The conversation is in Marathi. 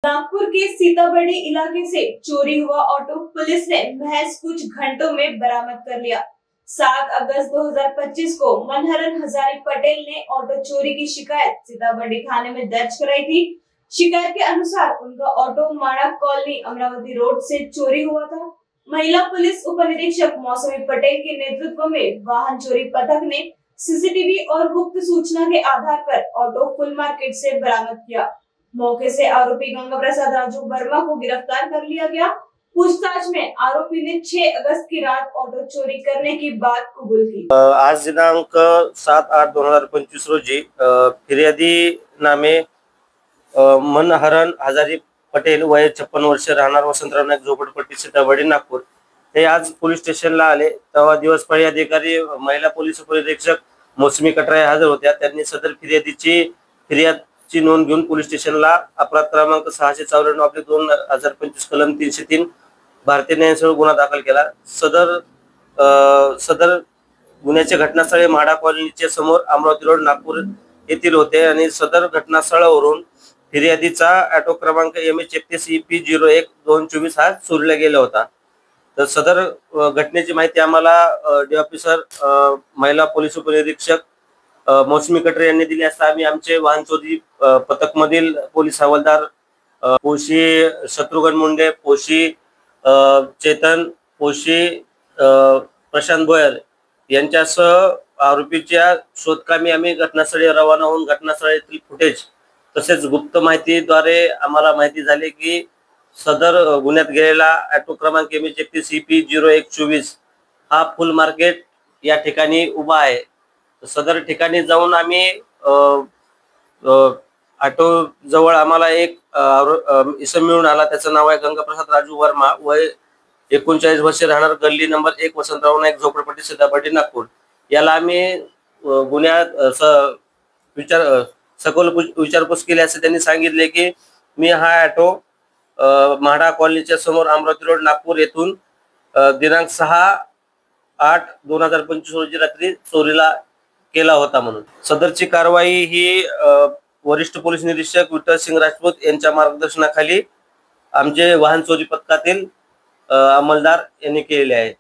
नागपुर के सीताबड़ी इलाके से चोरी हुआ ऑटो पुलिस ने महज कुछ घंटों में बरामद कर लिया। 7 अगस्त 2025 को मनहरन हजारी पटेल ने ऑटो चोरी की शिकायत सीताबड़ी थाने में दर्ज कराई थी। शिकायत के अनुसार उनका ऑटो माड़ा कॉलोनी अमरावती रोड से चोरी हुआ था। महिला पुलिस उप निरीक्षक मौसमी पटेल के नेतृत्व में वाहन चोरी पथक ने सीसीटीवी और गुप्त सूचना के आधार पर ऑटो फुल मार्केट से बरामद किया। मौके से आरोपी गंगा प्रसाद राजू वर्मा को गिरफ्तार कर लिया गया। पूछताछ में आरोपी ने 6 अगस्त की रात ऑटो चोरी करने की बात कबूल की। आज दिनांक 7/8/2025 रोजी फिर्यादी नामे मनहरन हजारी पटेल वय 56 वर्ष राहणार वसंतराव नाईक झोपडपट्टी सीताबडी नागपूर हे आज पोलीस स्टेशनला आले। तेव्हा दिवस पाळी अधिकारी महिला पोलीस उपनिरीक्षक मौसमी कटराय हजर होत्या। त्यांनी सदर फिर्यादची नोंद घेऊन पोलीस स्टेशनला अपराध क्रमांक 694/2025 कलम 303 भारतीय न्यायसंहिता गुन्हा दाखल केला। सदर गुन्ह्याचे घटनास्थळ म्हाडा कॉलनीच्या समोर अमरावती रोड नागपूर येथील होते आणि सदर घटनास्थळावरून फिर्यादीचा ऑटो क्रमांक MH31EP01-224 हा चोरीला गेला होता। तर सदर घटनेची माहिती आम्हाला डी ऑफिसर महिला पोलीस उपनिरीक्षक मौसमी कटरे यांनी दिली असता आम्ही आमचे वाहन चोरी पथक मधील पोलीस हवालदार पोशी शत्रुघ्न मुंडे, पोशी चेतन, पोशी प्रशांत भोयर यांच्यासह आरोपीच्या शोधकामी आम्ही घटनास्थळी रवाना होऊन घटनास्थळातील फुटेज तसेच गुप्त माहितीद्वारे आम्हाला माहिती झाली की सदर गुन्ह्यात गेलेला ऑटो क्रमांक MH31EP01-24 हा फुल मार्केट या ठिकाणी उभा आहे। सदर ठिकाणी जाऊन आम्ही ऑटो जवळ आम्हाला एक इसम मिळून आला। त्याचं नाव आहे गंगा प्रसाद राजू वर्मा, वय 39 वर्षे, राहणार गल्ली नंबर 1 वसंतराव नाईक झोपडपट्टी सीताबडी नागपूर। याला आम्ही गुन्ह्यात सखोल विचारपूस केली असे त्यांनी सांगितले की मी हा ऑटो म्हाडा कॉलनीच्या समोर अमरावती रोड नागपूर येथून दिनांक 6/8/2025 रोजी रात्री चोरीला केला होता म्हणून। सदरची कारवाई ही वरिष्ठ पोलीस निरीक्षक विठ्ठल सिंग राजपूत यांच्या मार्गदर्शनाखाली आमचे वाहन चोरी पथकातील अंमलदार यांनी केलेले आहे।